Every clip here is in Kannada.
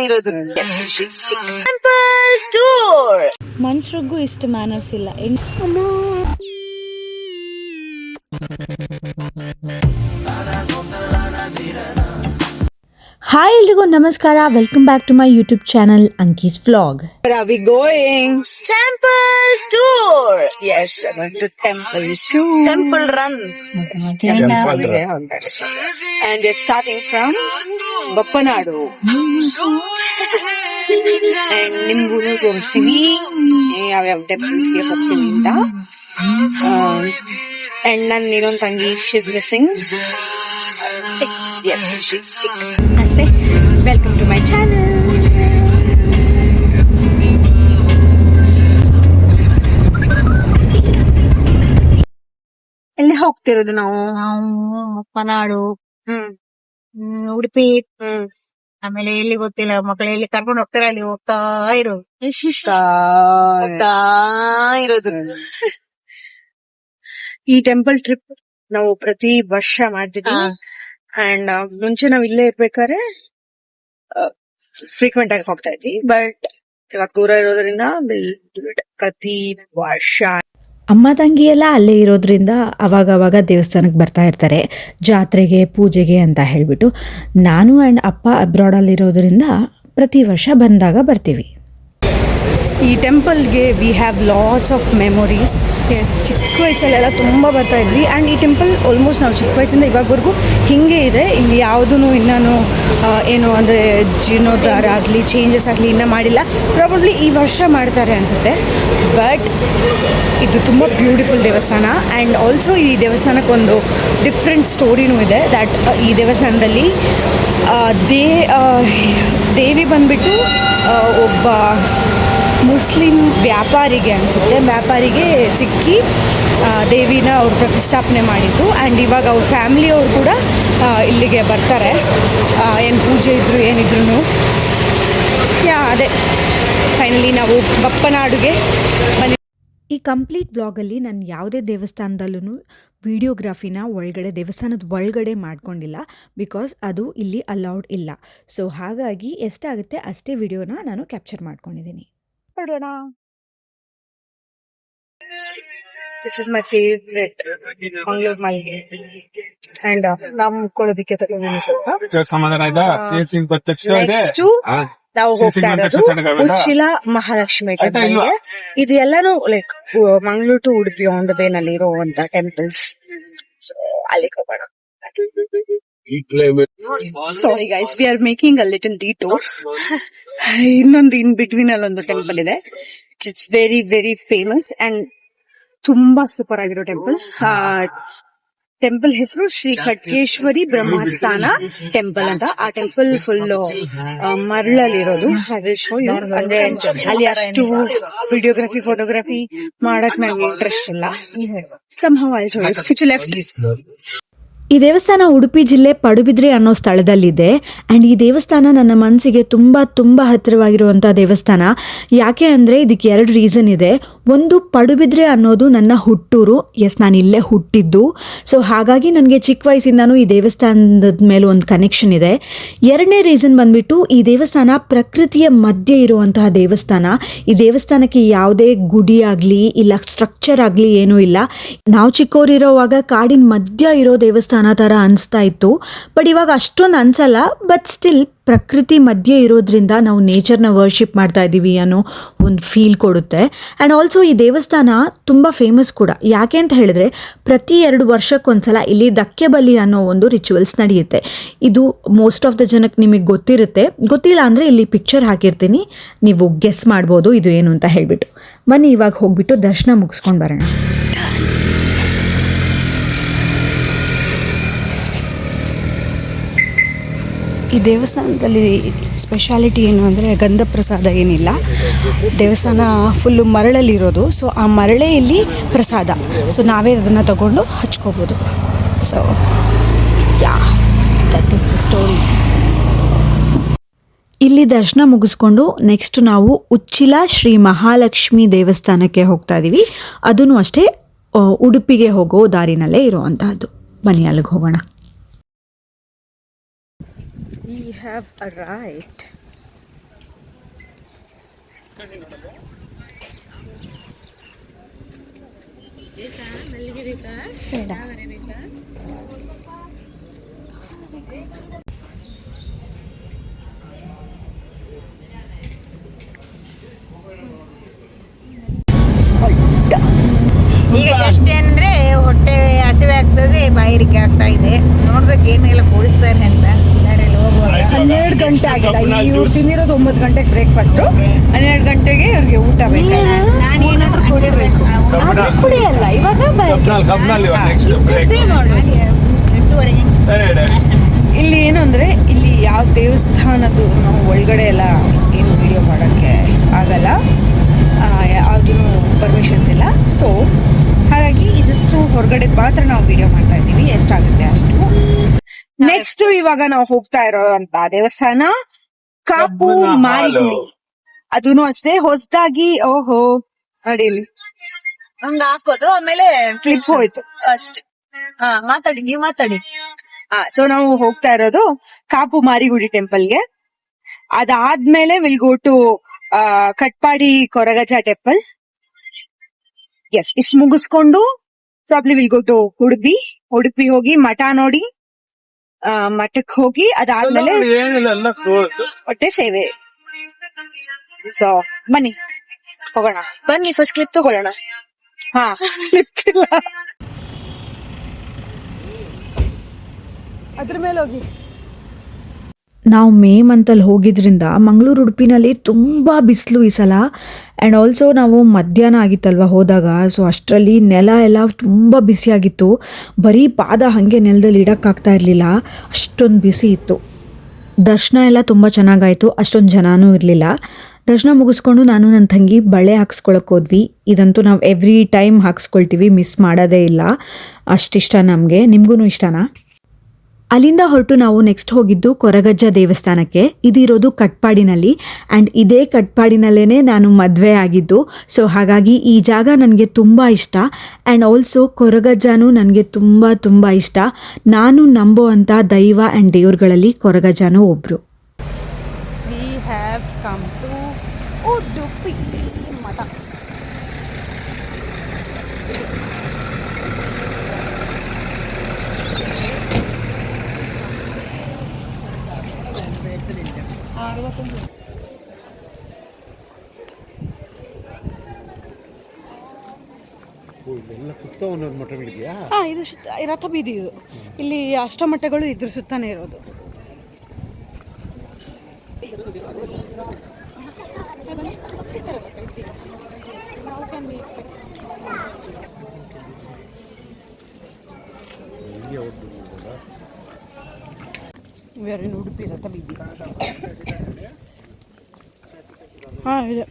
ಇರೋದು ಟೆಂಪಲ್ ಟೂರ್. ಮನುಷ್ಯರಿಗೂ ಇಷ್ಟು ಮ್ಯಾನರ್ಸ್ ಇಲ್ಲ. ಹಾಯ್ ಎಲ್ರಿಗೂ ನಮಸ್ಕಾರ, welcome back to my YouTube channel Anki's vlog. Where are we going? Temple tour. Yes, we're going to temple tour. Temple run. Temple run. And we're starting from Bappanadu. And ನಿಮ್ಗೂ ತೋರಿಸ್ತೀವಿ ಯಾವ್ಯಾವ ಟೆಂಪಲ್ಸ್ ಗೆ ಹೋಗ್ತೀವಿ ಅಂತ. And ನನ್ನ ಇನ್ನೊಂದು ತಂಗಿ, she's missing. Yes, she's sick. ಅಷ್ಟೇ. Welcome to my channel. ಎಲ್ಲಿ ಹೋಗ್ತಿರೋದು ನಾವು? ಮಪ್ಪನಾಡು, ಉಡುಪಿ, ಆಮೇಲೆ ಎಲ್ಲಿ ಗೊತ್ತಿಲ್ಲ. ಮಕ್ಕಳು ಎಲ್ಲಿ ಕರ್ಕೊಂಡು ಹೋಗ್ತಾರೆ ಅಲ್ಲಿ ಹೋಗ್ತಾ ಇರೋದು. ಈ ಟೆಂಪಲ್ ಟ್ರಿಪ್ ನಾವು ಪ್ರತಿ ವರ್ಷ ಮಾಡ್ತಿದ್ವಿ. ಅಂಡ್ ಮುಂಚೆ ನಾವ್ ಇಲ್ಲೇ ಇರ್ಬೇಕಾದ್ರೆ ಫ್ರೀಕ್ವೆಂಟ್ ಆಗಿ ಹೋಗ್ತಾ ಇದ್ವಿ. ಬಟ್ ಇವಾಗ ದೂರ ಇರೋದ್ರಿಂದ ಪ್ರತಿ ವರ್ಷ ಅಮ್ಮ ತಂಗಿ ಎಲ್ಲ ಅಲ್ಲೇ ಇರೋದ್ರಿಂದ ಅವಾಗ ದೇವಸ್ಥಾನಕ್ಕೆ ಬರ್ತಾ ಇರ್ತಾರೆ, ಜಾತ್ರೆಗೆ, ಪೂಜೆಗೆ ಅಂತ ಹೇಳ್ಬಿಟ್ಟು. ನಾನು ಆ್ಯಂಡ್ ಅಪ್ಪ ಅಬ್ರಾಡಲ್ಲಿರೋದ್ರಿಂದ ಪ್ರತಿ ವರ್ಷ ಬಂದಾಗ ಬರ್ತೀವಿ. ಈ ಟೆಂಪಲ್ಗೆ we have lots of memories. ಚಿಕ್ಕ ವಯಸ್ಸಲ್ಲೆಲ್ಲ ತುಂಬ ಬರ್ತಾ ಇದ್ವಿ. ಆ್ಯಂಡ್ ಈ ಟೆಂಪಲ್ ಆಲ್ಮೋಸ್ಟ್ ನಾವು ಚಿಕ್ಕ ವಯಸ್ಸಿಂದ ಇವಾಗವರೆಗೂ ಹೀಗೆ ಇದೆ. ಇಲ್ಲಿ ಯಾವುದೂ ಇನ್ನೂ ಏನು ಅಂದರೆ ಜೀರ್ಣೋದ್ಧಾರ ಆಗಲಿ, ಚೇಂಜಸ್ ಆಗಲಿ ಇನ್ನೂ ಮಾಡಿಲ್ಲ. ಪ್ರಾಬಬ್ಲಿ ಈ ವರ್ಷ ಮಾಡ್ತಾರೆ ಅನಿಸುತ್ತೆ. ಬಟ್ ಇದು ತುಂಬ ಬ್ಯೂಟಿಫುಲ್ ದೇವಸ್ಥಾನ. ಆ್ಯಂಡ್ ಆಲ್ಸೋ ಈ ದೇವಸ್ಥಾನಕ್ಕೊಂದು ಡಿಫ್ರೆಂಟ್ ಸ್ಟೋರಿನೂ ಇದೆ. ದ್ಯಾಟ್ ಈ ದೇವಸ್ಥಾನದಲ್ಲಿ ದೇವಿ ಬಂದುಬಿಟ್ಟು ಒಬ್ಬ ಮುಸ್ಲಿಂ ವ್ಯಾಪಾರಿಗೆ ಸಿಕ್ಕಿ ದೇವಿನ ಅವ್ರು ಪ್ರತಿಷ್ಠಾಪನೆ ಮಾಡಿದ್ದು. ಆ್ಯಂಡ್ ಇವಾಗ ಅವ್ರ ಫ್ಯಾಮಿಲಿಯವರು ಕೂಡ ಇಲ್ಲಿಗೆ ಬರ್ತಾರೆ, ಏನು ಪೂಜೆ ಇದ್ರು ಏನಿದ್ರು. ಅದೇ ಫೈನಲಿ ನಾವು ಬಪ್ಪನಾಡುಗೆ ಬನ್ನಿ. ಈ ಕಂಪ್ಲೀಟ್ ವ್ಲಾಗಲ್ಲಿ ನಾನು ಯಾವುದೇ ದೇವಸ್ಥಾನದಲ್ಲೂ ವಿಡಿಯೋಗ್ರಾಫಿನ ದೇವಸ್ಥಾನದ ಒಳಗಡೆ ಮಾಡ್ಕೊಂಡಿಲ್ಲ. ಬಿಕಾಸ್ ಅದು ಇಲ್ಲಿ ಅಲೌಡ್ ಇಲ್ಲ. ಸೊ ಹಾಗಾಗಿ ಎಷ್ಟಾಗುತ್ತೆ ಅಷ್ಟೇ ವಿಡಿಯೋನ ನಾನು ಕ್ಯಾಪ್ಚರ್ ಮಾಡ್ಕೊಂಡಿದ್ದೀನಿ. This is my favorite Mangalore Malge. And ನಾವು ಮುಕ್ಕೊಳ್ಳೋದಕ್ಕೆ ನಾವು ಹೋಗ್ತಾ ಇರೋದು ಉಚ್ಚಿಲ ಮಹಾಲಕ್ಷ್ಮಿ ಟೆಂಪಲ್ಗೆ. ಇದು ಎಲ್ಲಾನು like Mangaluru to Udupi on the way ನಲ್ಲಿ ಇರುವಂತ ಟೆಂಪಲ್ಸ್. ಅಲ್ಲಿಗೆ ಹೋಗೋಣ. Sorry guys, we are making a little detour. ಇನ್ನೊಂದು ಇನ್ ಬಿಟ್ವೀನ್ ಅಲ್ಲಿ ಒಂದು ಟೆಂಪಲ್ ಇದೆ. It's very very famous and ತುಂಬಾ ಸೂಪರ್ ಆಗಿರೋ ಟೆಂಪಲ್. ಟೆಂಪಲ್ ಹೆಸರು ಶ್ರೀ ಖಡ್ಗೇಶ್ವರಿ ಬ್ರಹ್ಮಸ್ಥಾನ ಟೆಂಪಲ್ ಅಂತ. ಆ ಟೆಂಪಲ್ ಫುಲ್ ಮರಳಲ್ಲಿರೋದು. ಅಂದ್ರೆ ಅಲ್ಲಿ ಅಷ್ಟು ವಿಡಿಯೋಗ್ರಫಿ, ಫೋಟೋಗ್ರಫಿ ಮಾಡಕ್ ನಂಗೆ ಇಂಟ್ರೆಸ್ಟ್ ಇಲ್ಲ. somehow I'll show you. Which left. ಈ ದೇವಸ್ಥಾನ ಉಡುಪಿ ಜಿಲ್ಲೆ ಪಡುಬಿದ್ರೆ ಅನ್ನೋ ಸ್ಥಳದಲ್ಲಿದೆ. ಆ್ಯಂಡ್ ಈ ದೇವಸ್ಥಾನ ನನ್ನ ಮನಸ್ಸಿಗೆ ತುಂಬ ಹತ್ತಿರವಾಗಿರುವಂಥ ದೇವಸ್ಥಾನ. ಯಾಕೆ ಅಂದರೆ ಇದಕ್ಕೆ 2 ರೀಸನ್ ಇದೆ. ಒಂದು, ಪಡುಬಿದ್ರೆ ಅನ್ನೋದು ನನ್ನ ಹುಟ್ಟೂರು. ನಾನು ಇಲ್ಲೇ ಹುಟ್ಟಿದ್ದು. ಸೊ ಹಾಗಾಗಿ ನನಗೆ ಚಿಕ್ಕ ವಯಸ್ಸಿಂದನೂ ಈ ದೇವಸ್ಥಾನದ ಮೇಲೆ ಒಂದು ಕನೆಕ್ಷನ್ ಇದೆ. 2ನೇ ರೀಸನ್ ಬಂದ್ಬಿಟ್ಟು ಈ ದೇವಸ್ಥಾನ ಪ್ರಕೃತಿಯ ಮಧ್ಯೆ ಇರುವಂತಹ ದೇವಸ್ಥಾನ. ಈ ದೇವಸ್ಥಾನಕ್ಕೆ ಯಾವುದೇ ಗುಡಿ ಆಗಲಿ ಇಲ್ಲ ಸ್ಟ್ರಕ್ಚರ್ ಆಗಲಿ ಏನೂ ಇಲ್ಲ. ನಾವು ಚಿಕ್ಕವರಿರೋವಾಗ ಕಾಡಿನ ಮಧ್ಯ ಇರೋ ದೇವಸ್ಥಾನ ಥರ ಅನಿಸ್ತಾ ಇತ್ತು. ಬಟ್ ಇವಾಗ ಅಷ್ಟೊಂದು ಅನ್ಸಲ್ಲ. ಬಟ್ ಸ್ಟಿಲ್ ಪ್ರಕೃತಿ ಮಧ್ಯೆ ಇರೋದ್ರಿಂದ ನಾವು ನೇಚರ್ನ ವರ್ಷಿಪ್ ಮಾಡ್ತಾ ಇದ್ದೀವಿ ಅನ್ನೋ ಒಂದು ಫೀಲ್ ಕೊಡುತ್ತೆ. ಆ್ಯಂಡ್ ಆಲ್ಸೋ ಈ ದೇವಸ್ಥಾನ ತುಂಬ ಫೇಮಸ್ ಕೂಡ. ಯಾಕೆ ಅಂತ ಹೇಳಿದ್ರೆ ಪ್ರತಿ 2 ವರ್ಷಕ್ಕೊಂದ್ಸಲ ಇಲ್ಲಿ ದಕ್ಕೆ ಬಲಿ ಅನ್ನೋ ಒಂದು ರಿಚುವಲ್ಸ್ ನಡೆಯುತ್ತೆ. ಇದು ಮೋಸ್ಟ್ ಆಫ್ ದ ಜನಕ್ಕೆ ನಿಮಗೆ ಗೊತ್ತಿರುತ್ತೆ. ಗೊತ್ತಿಲ್ಲ ಅಂದರೆ ಇಲ್ಲಿ ಪಿಕ್ಚರ್ ಹಾಕಿರ್ತೀನಿ, ನೀವು ಗೆಸ್ ಮಾಡ್ಬೋದು ಇದು ಏನು ಅಂತ ಹೇಳಿಬಿಟ್ಟು. ಬನ್ನಿ ಇವಾಗ ಹೋಗ್ಬಿಟ್ಟು ದರ್ಶನ ಮುಗಿಸ್ಕೊಂಡು ಬರೋಣ. ಈ ದೇವಸ್ಥಾನದಲ್ಲಿ ಸ್ಪೆಷಾಲಿಟಿ ಏನು ಅಂದರೆ ಗಂಧ ಪ್ರಸಾದ ಏನಿಲ್ಲ. ದೇವಸ್ಥಾನ ಫುಲ್ಲು ಮರಳಲ್ಲಿರೋದು. ಸೊ ಆ ಮರಳೇ ಇಲ್ಲಿ ಪ್ರಸಾದ. ಸೊ ನಾವೇ ಅದನ್ನು ತಗೊಂಡು ಹಚ್ಕೋಬೋದು. So that is the story. ಇಲ್ಲಿ ದರ್ಶನ ಮುಗಿಸ್ಕೊಂಡು ನೆಕ್ಸ್ಟ್ ನಾವು ಉಚ್ಚಿಲ ಶ್ರೀ ಮಹಾಲಕ್ಷ್ಮಿ ದೇವಸ್ಥಾನಕ್ಕೆ ಹೋಗ್ತಾ ಇದ್ದೀವಿ. ಅದೂ ಅಷ್ಟೇ ಉಡುಪಿಗೆ ಹೋಗೋ ದಾರಿನಲ್ಲೇ ಇರುವಂತಹದ್ದು. ಬನ್ನಿ ಅಲ್ಲಿಗೆ ಹೋಗೋಣ. have arrived. ಈಗ ಜಸ್ಟ್ ಅಂದ್ರೆ ಹೊಟ್ಟೆ ಹಸಿವೆ ಆಗ್ತದೆ, ಬಾಯಿರಿಕೆ ಆಗ್ತಾ ಇದೆ. ನೋಡ್ಬೇಕು ಏನೆಲ್ಲ ಕೂಡಿಸ್ತಾರೆ ಅಂತ ಎಲ್ಲರೆಲ್ಲ ಹೋಗುವಾಗ. 12 ಗಂಟೆ ಆಗಿಲ್ಲ, ಇವ್ರು ತಿಂದಿರೋದು 9 ಗಂಟೆಗೆ ಬ್ರೇಕ್ಫಾಸ್ಟ್, 12 ಗಂಟೆಗೆ ಇವ್ರಿಗೆ ಊಟ ಬೇಕು. ನಾನೇನಾದ್ರೂ ಕುಡಿಬೇಕು, ಕುಡಿಯಲ್ಲ ಇವಾಗ ಇಲ್ಲಿ ಏನು ಅಂದ್ರೆ ಇಲ್ಲಿ ಯಾವ ದೇವಸ್ಥಾನದ್ದು ನಾವು ಒಳಗಡೆ ಎಲ್ಲ ಏನು ವಿಡಿಯೋ ಮಾಡೋಕ್ಕೆ ಆಗಲ್ಲ, ಯಾವುದೂ ಪರ್ಮಿಷನ್ಸ್ ಇಲ್ಲ. ಸೊ ಹಾಗಾಗಿ ಜಸ್ಟ್ ಹೊರಗಡೆ ಮಾತ್ರ ನಾವು ವಿಡಿಯೋ ಮಾಡ್ತಾ ಇದ್ದೀವಿ, ಎಷ್ಟಾಗುತ್ತೆ ಅಷ್ಟು. ನೆಕ್ಸ್ಟ್ ಇವಾಗ ನಾವು ಹೋಗ್ತಾ ಇರೋಂತ ದೇವಸ್ಥಾನ ಕಾಪು ಮಾರಿಗುಡಿ. ಅದೂನು ಅಷ್ಟೇ ಹೊಸದಾಗಿ. ಓಹೋ ನೋಡಿ ಇಲ್ಲಿ ಹಂಗ ಹಾಕೋದು, ಆಮೇಲೆ ಕ್ಲಿಪ್ ಹೋಯ್ತು ಅಷ್ಟೇ. ಮಾತಾಡಿ, ನೀವ್ ಮಾತಾಡಿ. ಸೊ ನಾವು ಹೋಗ್ತಾ ಇರೋದು ಕಾಪು ಮಾರಿಗುಡಿ ಟೆಂಪಲ್ಗೆ. ಅದಾದ್ಮೇಲೆ will go to Katpadi Koragajja temple. Yes, ಇಷ್ಟು ಮುಗಿಸ್ಕೊಂಡು probably will go to Udupi ಹೋಗಿ ಮಠ ನೋಡಿ, ಮಠಕ್ಕೆ ಹೋಗಿ ಅದಾದ್ಮೇಲೆ ಹೊಟ್ಟೆ ಸೇವೆ. ಸೊ ಬನ್ನಿ ಹೋಗೋಣ. ಬನ್ನಿ ಫಸ್ಟ್ ಕ್ಲಿಪ್ ತಗೊಳ್ಳೋಣ. ಹಾ ಅದ್ರ ಮೇಲೆ ಹೋಗಿ. ನಾವು ಮೇ ಮಂತಲ್ಲಿ ಹೋಗಿದ್ರಿಂದ ಮಂಗಳೂರು ಉಡುಪಿನಲ್ಲಿ ತುಂಬ ಬಿಸಿಲು ಈ ಸಲ. ಆ್ಯಂಡ್ ಆಲ್ಸೋ ನಾವು ಮಧ್ಯಾಹ್ನ ಆಗಿತ್ತಲ್ವ ಹೋದಾಗ, ಸೊ ಅಷ್ಟರಲ್ಲಿ ನೆಲ ಎಲ್ಲ ತುಂಬ ಬಿಸಿಯಾಗಿತ್ತು. ಬರೀ ಪಾದ ಹಾಗೆ ನೆಲದಲ್ಲಿ ಇಡೋಕ್ಕಾಗ್ತಾ ಇರಲಿಲ್ಲ, ಅಷ್ಟೊಂದು ಬಿಸಿ ಇತ್ತು. ದರ್ಶನ ಎಲ್ಲ ತುಂಬ ಚೆನ್ನಾಗಾಯಿತು, ಅಷ್ಟೊಂದು ಜನನೂ ಇರಲಿಲ್ಲ. ದರ್ಶನ ಮುಗಿಸ್ಕೊಂಡು ನಾನು ನನ್ನ ತಂಗಿ ಬಳೆ ಹಾಕ್ಸ್ಕೊಳಕ್ಕೆ ಹೋದ್ವಿ. ಇದಂತೂ ನಾವು ಎವ್ರಿ ಟೈಮ್ ಹಾಕ್ಸ್ಕೊಳ್ತೀವಿ, ಮಿಸ್ ಮಾಡೋದೇ ಇಲ್ಲ, ಅಷ್ಟಿಷ್ಟ ನಮಗೆ. ನಿಮಗೂ ಇಷ್ಟನಾ? ಅಲ್ಲಿಂದ ಹೊರಟು ನಾವು ನೆಕ್ಸ್ಟ್ ಹೋಗಿದ್ದು ಕೊರಗಜ್ಜ ದೇವಸ್ಥಾನಕ್ಕೆ. ಇದಿರೋದು ಕಟ್ಪಾಡಿನಲ್ಲಿ, ಆ್ಯಂಡ್ ಇದೇ ಕಟ್ಪಾಡಿನಲ್ಲೇ ನಾನು ಮದುವೆ ಆಗಿದ್ದು. ಸೊ ಹಾಗಾಗಿ ಈ ಜಾಗ ನನಗೆ ತುಂಬ ಇಷ್ಟ. ಆ್ಯಂಡ್ ಆಲ್ಸೋ ಕೊರಗಜ್ಜನೂ ನನಗೆ ತುಂಬ ತುಂಬ ಇಷ್ಟ. ನಾನು ನಂಬೋ ಅಂಥ ದೈವ ಆ್ಯಂಡ್ ದೇವ್ರುಗಳಲ್ಲಿ ಕೊರಗಜ್ಜನೂ ಒಬ್ಬರು. We have come to Udupi Matha. ಇದು ರಥ ಬೀದಿ. ಇದು ಇಲ್ಲಿ ಅಷ್ಟಮಠಗಳು ಇದ್ರ ಸುತ್ತಾನೆ ಇರೋದು. ಉಡುಪಿ ರಥ ಬೀದಿ. ಇದೆ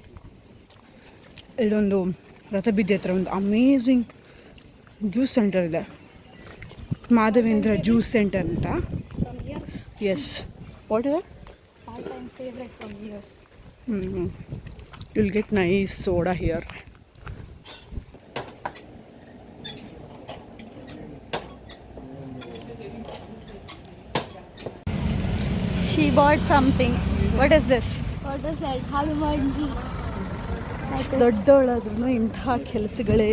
ಇಲ್ಲೊಂದು ರಥ ಬೀದಿ ಹತ್ರ ಒಂದು ಅಮೇಝಿಂಗ್ ಜ್ಯೂಸ್ ಸೆಂಟರ್ ಇದೆ, ಮಾಧವೇಂದ್ರ ಜ್ಯೂಸ್ ಸೆಂಟರ್ ಅಂತ. Yes, what is will get nice soda here. She bought something. What is this? What is that? Hanumanji. ದೊಡ್ಡವಳಾದ್ರೂ ಇಂತಹ ಕೆಲಸಗಳೇ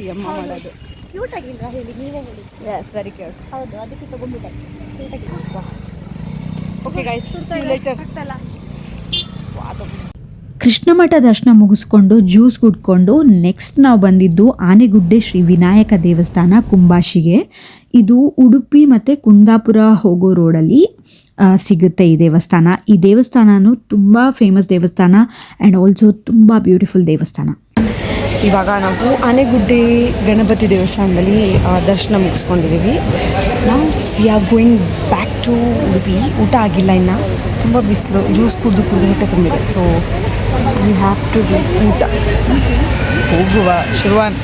ಯಮ್ಮ ಮಾಡೋದು. ಕ್ಯೂಟ್ ಆಗಿಲ್ವಾ ಹೇಳಿ, ನೀವೇ ಹೇಳಿ. Yes, very cute. ಹೌದು, ಅದಕ್ಕೆ ತಗೊಂಡ್ಬಿಟ್ಟೆ. ಕ್ಯೂಟ್ ಆಗಿಲ್ವಾ? Okay guys, see you later. Krishna Matha ದರ್ಶನ ಮುಗಿಸ್ಕೊಂಡು ಜ್ಯೂಸ್ ಕುಡ್ಕೊಂಡು ನೆಕ್ಸ್ಟ್ ನಾವು ಬಂದಿದ್ದು ಆನೆಗುಡ್ಡೆ ಶ್ರೀ ವಿನಾಯಕ ದೇವಸ್ಥಾನ ಕುಂಬಾಶಿಗೆ. ಇದು ಉಡುಪಿ ಮತ್ತು ಕುಂದಾಪುರ ಹೋಗೋ ರೋಡಲ್ಲಿ ಸಿಗುತ್ತೆ ಈ ದೇವಸ್ಥಾನ. ಈ ದೇವಸ್ಥಾನನೂ ತುಂಬ ಫೇಮಸ್ ದೇವಸ್ಥಾನ ಆ್ಯಂಡ್ ಆಲ್ಸೋ ತುಂಬ ಬ್ಯೂಟಿಫುಲ್ ದೇವಸ್ಥಾನ. ಇವಾಗ ನಾವು ಆನೆಗುಡ್ಡೆ ಗಣಪತಿ ದೇವಸ್ಥಾನದಲ್ಲಿ ದರ್ಶನ ಮುಗಿಸ್ಕೊಂಡಿದ್ದೀವಿ. ನಾವು we are going back to Udupi. ಊಟ ಆಗಿಲ್ಲ ಇನ್ನು, ತುಂಬ ಬಿಸಿಲು, ಜ್ಯೂಸ್ ಕುಡಿದು ಹೊಟ್ಟೆ ತುಂಬಿದೆ. ಸೊ ವಿ ಹ್ಯಾವ್ ಟು ಊಟ. ಹೋಗುವ ಶುರುವಾನ್.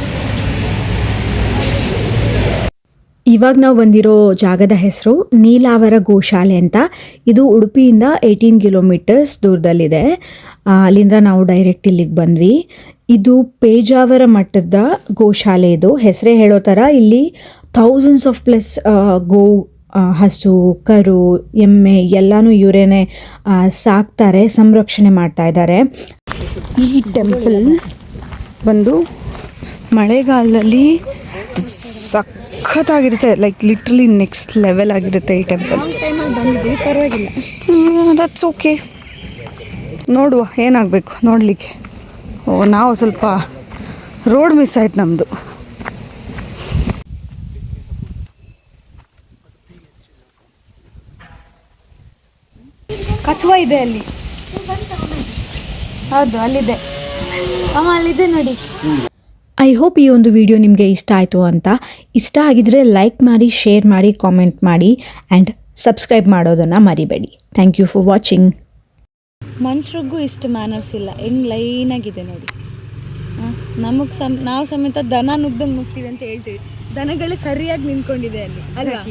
ಇವಾಗ ನಾವು ಬಂದಿರೋ ಜಾಗದ ಹೆಸರು ನೀಲಾವರ ಗೋಶಾಲೆ ಅಂತ. ಇದು ಉಡುಪಿಯಿಂದ 18 ಕಿಲೋಮೀಟರ್ಸ್ ದೂರದಲ್ಲಿದೆ. ಅಲ್ಲಿಂದ ನಾವು ಡೈರೆಕ್ಟ್ ಇಲ್ಲಿಗೆ ಬಂದ್ವಿ. ಇದು ಪೇಜಾವರ ಮಠದ ಗೋಶಾಲೆ. ಇದು ಹೆಸರೇ ಹೇಳೋ ಥರ ಇಲ್ಲಿ ಥೌಸಂಡ್ಸ್ ಆಫ್ ಪ್ಲಸ್ ಹಸು ಕರು ಎಮ್ಮೆ ಎಲ್ಲನೂ ಇವರೇನೆ ಸಾಕ್ತಾರೆ, ಸಂರಕ್ಷಣೆ ಮಾಡ್ತಾ ಇದ್ದಾರೆ. ಈ ಟೆಂಪಲ್ ಬಂದು ಮಳೆಗಾಲದಲ್ಲಿ ಸಖತ್ತಾಗಿರುತ್ತೆ, ಲೈಕ್ ಲಿಟ್ರಲಿ ನೆಕ್ಸ್ಟ್ ಲೆವೆಲ್ ಆಗಿರುತ್ತೆ ಈ ಟೆಂಪಲ್. ಟೈಮಲ್ಲಿ ಬಂದಿದ್ವಿ, ಪರವಾಗಿಲ್ಲ. That's okay. ನೋಡುವ ಏನಾಗಬೇಕು ನೋಡಲಿಕ್ಕೆ. ನಾವು ಸ್ವಲ್ಪ ರೋಡ್ ಮಿಸ್ ಆಯ್ತು ನಮ್ಮದು. ಕಚುವ ಇದೆ ಅಲ್ಲಿ. ಹೌದು, ಅಲ್ಲಿದೆ ಅಮ್ಮ, ಅಲ್ಲಿದೆ ನೋಡಿ. ಐ ಹೋಪ್ ಈ ಒಂದು ವಿಡಿಯೋ ನಿಮಗೆ ಇಷ್ಟ ಆಯಿತು ಅಂತ. ಇಷ್ಟ ಆಗಿದ್ರೆ ಲೈಕ್ ಮಾಡಿ, ಶೇರ್ ಮಾಡಿ, ಕಾಮೆಂಟ್ ಮಾಡಿ ಆ್ಯಂಡ್ ಸಬ್ಸ್ಕ್ರೈಬ್ ಮಾಡೋದನ್ನು ಮರಿಬೇಡಿ. Thank you for watching. ಮನುಷ್ಯರಿಗೂ ಇಷ್ಟು ಮ್ಯಾನರ್ಸ್ ಇಲ್ಲ, ಹೆಂಗ್ ಲೈನಾಗಿದೆ ನೋಡಿ. ನಾವು ಸಮೇತ ದನ ನುಗ್ದಂಗೆ ನುಗ್ತೀವಿ ಅಂತ ಹೇಳ್ತೀವಿ, ದನಗಳೇ ಸರಿಯಾಗಿ ನಿಂತ್ಕೊಂಡಿದೆ ಅಲ್ಲಿ ಅಲ್ವಾ?